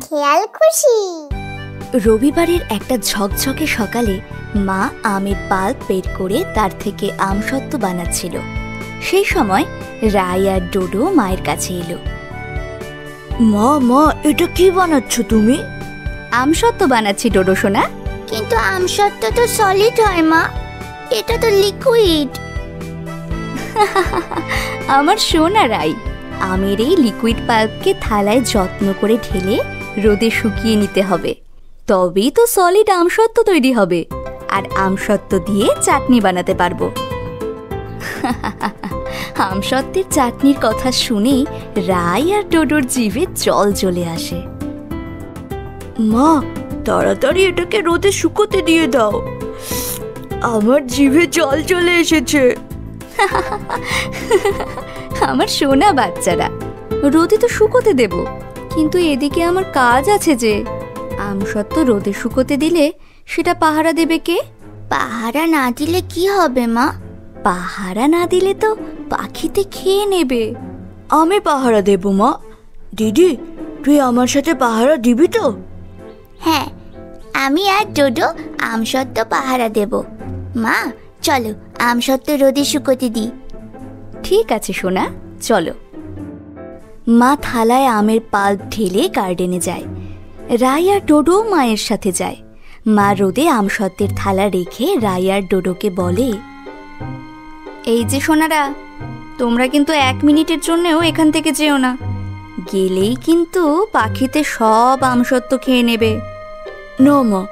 খেয়াল খুশি। রবিবারের একটা ঝকঝকে সকালে মা আমের পাল্প বের করে তার থেকে আমসত্ত্ব বানাচ্ছিল। সেই সময় রাই আর ডোডো মায়ের কাছে এলো। মা মা, এটা কি বানাচ্ছ তুমি? আমসত্ত্ব বানাচ্ছি ডোডো সোনা। কিন্তু আমসত্ত্ব তো সলিড হয় মা, এটা তো লিকুইড। আমার সোনা রাই, আমের এই লিকুইড পাল্পকে থালায় যত্ন করে ঢেলে রোদে শুকিয়ে নিতে হবে, তবেই তো সলিড আমসত্ত্ব তৈরি হবে, আর আমসত্ত্ব দিয়ে চাটনি বানাতে পারবো। আমসত্ত্বের চাটনির কথা শুনেই রাই আর ডোডোর জিভে জল চলে আসে। মা, তাড়াতাড়ি এটাকে রোদে শুকোতে দিয়ে দাও, আমার জিভে জল চলে এসেছে। আমার সোনা বাচ্চারা, রোদে তো শুকোতে দেব, কিন্তু এদিকে আমার কাজ আছে যে। আমসত্ত্ব রোদে শুকোতে দিলে সেটা পাহারা দেবে কে? পাহারা না দিলে কি হবে মা? পাহারা না দিলে তো পাখিতে খেয়ে নেবে। আমি পাহারা দেব মা। দিদি, তুই আমার সাথে পাহারা দিবি তো? হ্যাঁ, আমি আর ডোডো আমসত্ত্ব পাহারা দেব। মা চলো আমসত্ত্ব রোদে শুকোতে দিই। ঠিক আছে সোনা, চলো। মা থালায় আমের পাল্প ঢেলে গার্ডেনে যায়। রাই আর ডোডো মায়ের সাথে যায়। মা রোদে আমসত্ত্বের থালা রেখে রাই আর ডোডোকে বলে, এই যে সোনারা, তোমরা কিন্তু 1 মিনিটের জন্যও এখান থেকে যেও না, গেলেই কিন্তু পাখিতে সব আমসত্ত্ব খেয়ে নেবে। না মা,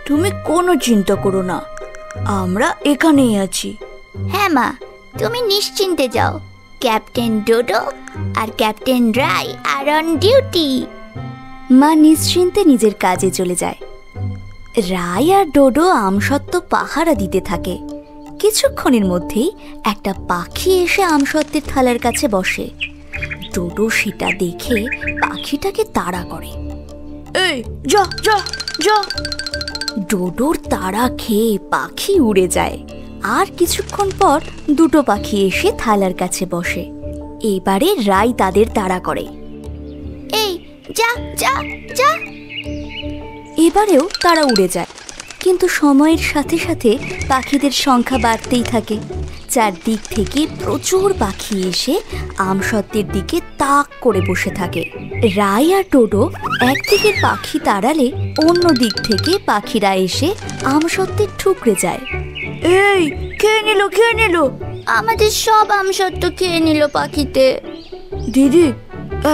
তুমি কোনো চিন্তা করো না, আমরা এখানেই আছি। হ্যাঁ মা, তুমি নিশ্চিন্তে যাও, ক্যাপ্টেন ডোডো আর captain Rai are on duty. মা নিশ্চিন্তে নিজের কাজে চলে যায়। রাই আর ডোডো আমসত্ত্ব পাহারা দিতে থাকে। কিছুক্ষণের মধ্যেই একটা পাখি এসে আমসত্ত্বের থালার কাছে বসে। ডোডো সেটা দেখে পাখিটাকে তাড়া করে। এই যা যা যা! ডোডোর তাড়া খেয়ে পাখি উড়ে যায়। আর কিছুক্ষণ পর দুটো পাখি এসে থালার কাছে বসে। এবারে রাই তাদের তাড়া করে। এই যা যা যা! এবারেও তারা উড়ে যায়, কিন্তু সময়ের সাথে সাথে পাখিদের সংখ্যা বাড়তেই থাকে। চারদিক থেকে প্রচুর পাখি এসে আমসত্ত্বের দিকে তাক করে বসে থাকে। রাই আর ডোডো একদিকের পাখি তাড়ালে অন্য দিক থেকে পাখিরা এসে আমসত্ত্বের ঠুকরে যায়। এই খেয়ে নিল, খেয়ে নিল! আমাদের সব আমসত্ত্ব খেয়ে নিল পাখিতে। দিদি,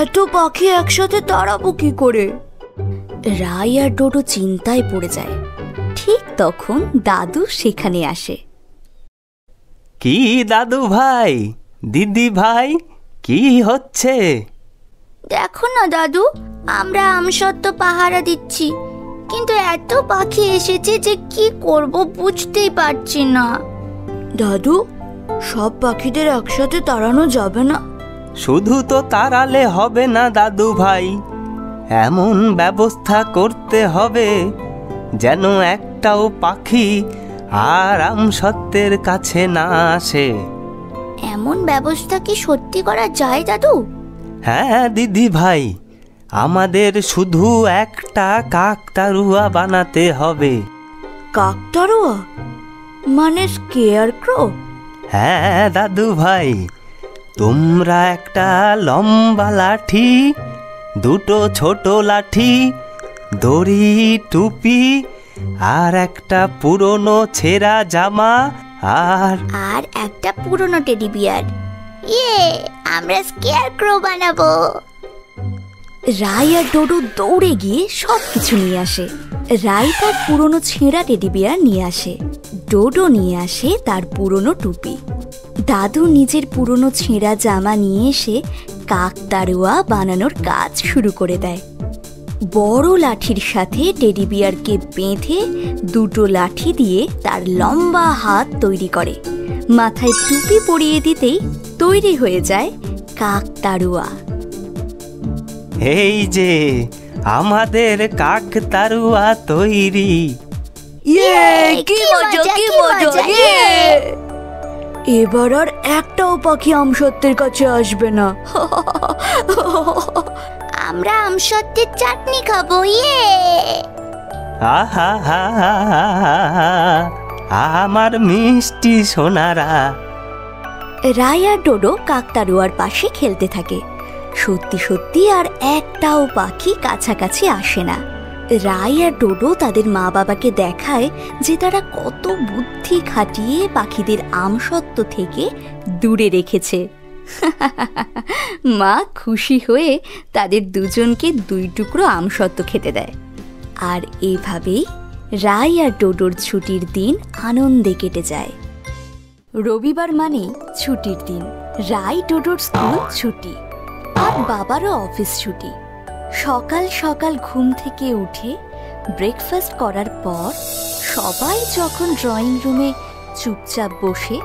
এত পাখি একসাথে তাড়াবো কি করে? রাই আর ডোডো চিন্তায় পড়ে যায়। ঠিক তখন দাদু সেখানে আসে। কি দাদু ভাই, দিদি ভাই, কি হচ্ছে? দেখো না দাদু, আমরা আমসত্ত্ব পাহারা দিচ্ছি, কিন্তু এত পাখি এসেছে যে কি করব বুঝতেই পারছি না। দাদু, সব পাখিদের একসাথে তাড়ানো যাবে না। শুধু তো তাড়ালে হবে না দাদু ভাই, এমন ব্যবস্থা করতে হবে যেন একটাও পাখি আর আমসত্ত্বের কাছে না আসে। এমন ব্যবস্থা কি সত্যি করা যায় দাদু? হ্যাঁ দিদি ভাই, আমাদের শুধু একটা কাকতাড়ুয়া বানাতে হবে। কাকতাড়ুয়া মানে স্কেয়ারক্রো? হ্যাঁ দাদু ভাই, তোমরা একটা লম্বা লাঠি, দুটো ছোট লাঠি, দড়ি, টুপি আর একটা পুরনো ছেঁড়া জামা আর একটা পুরনো টেডি বিয়ার। ইয়ে, আমরা স্কেয়ারক্রো বানাবো। রাই আর ডোডো দৌড়ে গিয়ে সবকিছু নিয়ে আসে। রাই তার পুরনো ছেঁড়া টেডি বিয়ার নিয়ে আসে, ডোডো নিয়ে আসে তার পুরনো টুপি, দাদু নিজের পুরনো ছেঁড়া জামা নিয়ে এসে কাকতাড়ুয়া বানানোর কাজ শুরু করে দেয়। বড় লাঠির সাথে টেডি বিয়ারকে বেঁধে দুটো লাঠি দিয়ে তার লম্বা হাত তৈরি করে। মাথায় টুপি পরিয়ে দিতেই তৈরি হয়ে যায় কাকতাড়ুয়া। এই যে আমাদের কাকতাড়ুয়া তৈরি। ইয়ে, কি মজা, কি মজা! এবার আর একটাও পাখি আমসত্ত্বের কাছে আসবে না। আমরা আমসত্ত্বের চাটনি খাবো, ইয়ে। আহা হা হা হা হা, আমার মিষ্টি সোনারা। রাই আর ডোডো কাকতাড়ুয়ার পাশে খেলতে থাকে। সত্যি সত্যি আর একটাও পাখি কাছাকাছি আসে না। রাই আর ডোডো তাদের মা বাবাকে দেখায় যে তারা কত বুদ্ধি খাটিয়ে পাখিদের আমসত্ত্ব থেকে দূরে রেখেছে। মা খুশি হয়ে তাদের দুজনকে 2 টুকরো আমসত্ত্ব খেতে দেয়। আর এভাবেই রাই আর ডোডোর ছুটির দিন আনন্দে কেটে যায়। রবিবার মানে ছুটির দিন। রাই ডোডোর স্কুল ছুটি, আর বাবারও অফিস ছুটি। সকাল সকাল ঘুম থেকে উঠে ব্রেকফাস্ট করার পর সবাই যখন ড্রয়িং রুমে চুপচাপ বসে,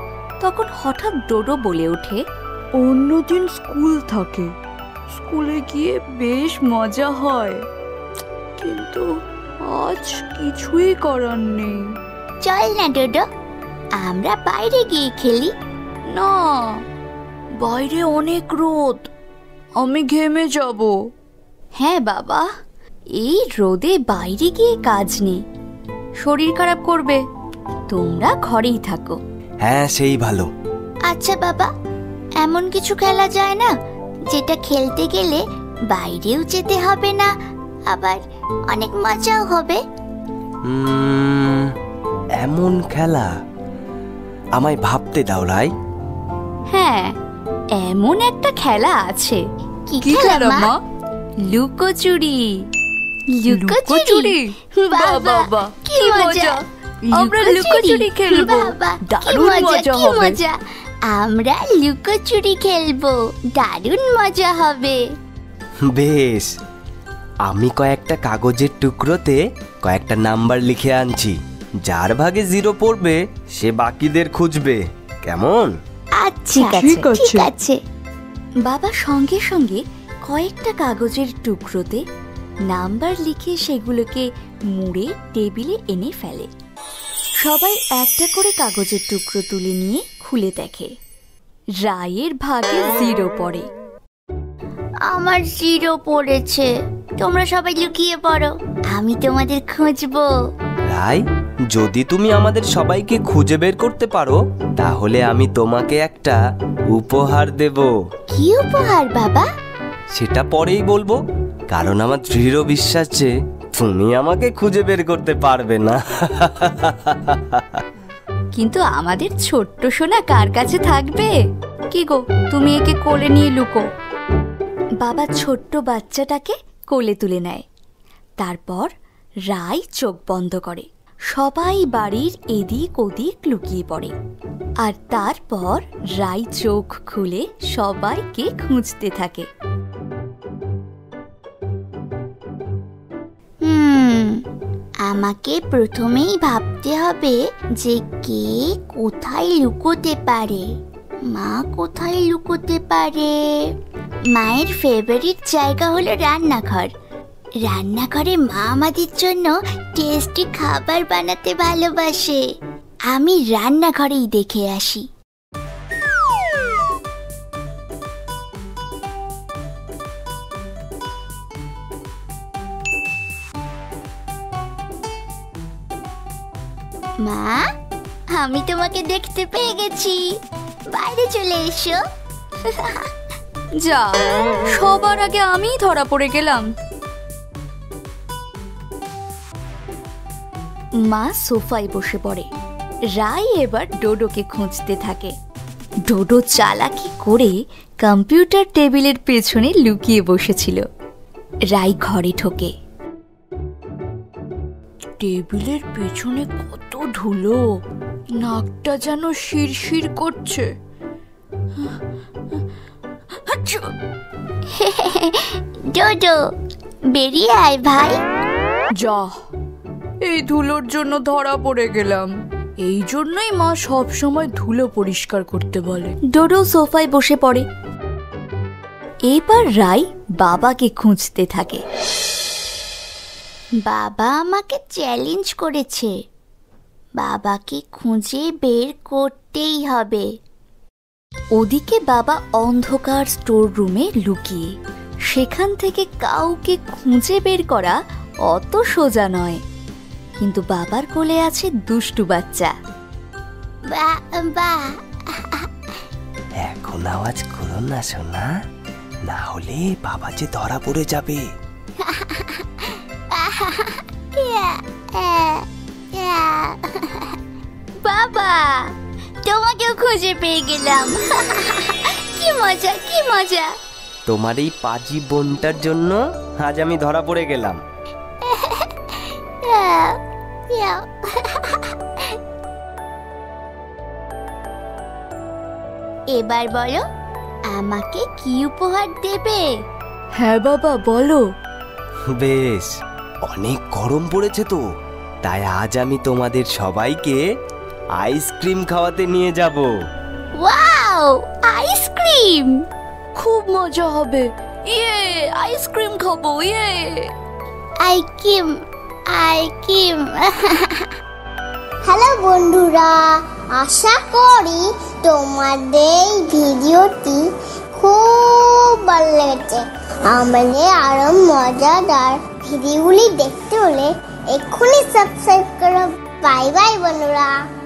তখন হঠাৎ ডোডো বলে ওঠে, অন্যদিন স্কুল থাকে, স্কুলে গিয়ে বেশ মজা হয়, কিন্তু আজ কিছুই করার নেই। চল না ডোডো, আমরা বাইরে গিয়ে খেলি। না, বাইরে অনেক রোদ, আমি ঘেমে যাব। হ্যাঁ বাবা, এই রোদে বাইরে গিয়ে কাজ নেই, শরীর খারাপ করবে, তোমরা ঘরেই থাকো। হ্যাঁ, সেই ভালো। আচ্ছা বাবা, এমন কিছু খেলা যায় না যেটা খেলতে গেলে বাইরেও যেতে হবে না, আবার অনেক মজাও হবে? এমন খেলা আমায় ভাবতে দাও রাই। হ্যাঁ, এমন একটা খেলা আছে। কি খেলা মা? লুকোচুরি। লুকোচুরি? বাবা, কি মজা! আমরা লুকোচুরি খেলবো, দারুণ মজা হবে। আমরা লুকোচুরি খেলবো, দারুণ মজা হবে। বেশ, আমি কয়েকটা কাগজের টুকরোতে কয়েকটা নাম্বার লিখে আনছি। যার ভাগে 0 পড়বে সে বাকিদের খুঁজবে, কেমন? আচ্ছা, ঠিক আছে। বাবা সঙ্গে সঙ্গে কয়েকটা কাগজের টুকরোতে নাম্বার লিখে সেগুলোকে মুড়ে টেবিলে এনে ফেলে। সবাই একটা করে কাগজের টুকরো তুলে নিয়ে খুলে দেখে রায়ের ভাগে 0 পড়ে। আমার 0 পড়েছে। তোমরা সবাই লুকিয়ে পড়ো, আমি তোমাদের খুঁজবো। রাই, যদি তুমি আমাদের সবাইকে খুঁজে বের করতে পারো তাহলে আমি তোমাকে একটা উপহার দেব। কি উপহার বাবা? সেটা পরেই বলবো, কারণ আমার দৃঢ় বিশ্বাস যে তুমি আমাকে খুঁজে বের করতে পারবে না। কিন্তু আমাদের ছোট্ট সোনা কার কাছে থাকবে? কি গো, তুমি একে কোলে নিয়ে লুকো। বাবা ছোট্ট বাচ্চাটাকে কোলে তুলে নেয়। তারপর রাই চোখ বন্ধ করে। সবাই বাড়ির এদিক ওদিক লুকিয়ে পড়ে। আর তারপর রাই চোখ খুলে সবাইকে খুঁজতে থাকে। আমাকে প্রথমেই ভাবতে হবে যে কে কোথায় লুকোতে পারে। মা কোথায় লুকোতে পারে? মায়ের ফেভারিট জায়গা হলো রান্নাঘর। রান্নাঘরে মা আমাদের জন্য টেস্টি খাবার বানাতে ভালোবাসে। আমি রান্নাঘরেই দেখে আসি। মা, আমি তোমাকে দেখতে পেয়ে গেছি, বাইরে চলে এসো। যা, সবার আগে আমিই ধরা পড়ে গেলাম। মা সোফায় বসে পড়ে। রাই এবার ডোডোকে খুঁজতে থাকে। ডোডো চালাকি করে কম্পিউটার টেবিলের পেছনে লুকিয়ে বসেছিল। রাই ঘরে ঢোকে। টেবিলের পেছনে কত ধুলো, নাকটা যেন শিরশির করছে। ডোডো, বেরিয়ে আয় ভাই। যা, এই ধুলোর জন্য ধরা পড়ে গেলাম। এই জন্যই মা সব সময় ধুলো পরিষ্কার করতে বলে। ডোডো সোফায় বসে পড়ে। এবার রাই বাবাকে খুঁজতে থাকে। বাবা আমাকে চ্যালেঞ্জ করেছে, বাবাকে খুঁজে বের করতেই হবে। ওদিকে বাবা অন্ধকার স্টোর রুমে লুকিয়ে সেখান থেকে কাউকে খুঁজে বের করা অত সোজা নয়। কিন্তু বাবার কোলে আছে দুষ্টু বাচ্চা। বা বা এখন আওয়াজ করো না সোনা, না হলে বাবা যে ধরা পড়ে যাবে। বাবা, তোমাকেও খুঁজে পেয়ে গেলাম। কি মজা, কি মজা। তোমার এই পাজি বোনটার জন্য আজ আমি ধরা পড়ে গেলাম। এবার বলো, আমাকে কি উপহার দেবে? হ্যাঁ বাবা, বলো। বেশ, অনেক গরম পড়েছে তো, তাই আজ আমি তোমাদের সবাইকে আইসক্রিম খাওয়াতে নিয়ে যাব। Wow, ice cream! খুব মজা হবে। ইয়ে, আইসক্রিম খাবো। ইয়ে, আইসক্রিম, আইসক্রিম। হ্যালো বন্ধুরা, আশা করি তোমাদের ভিডিওটি খুব ভালো লেগেছে। আমাদের আরো মজাদার ভিডিওগুলি দেখতে হলে এক্ষুনি সাবস্ক্রাইব করো। বাই বাই বন্ধুরা।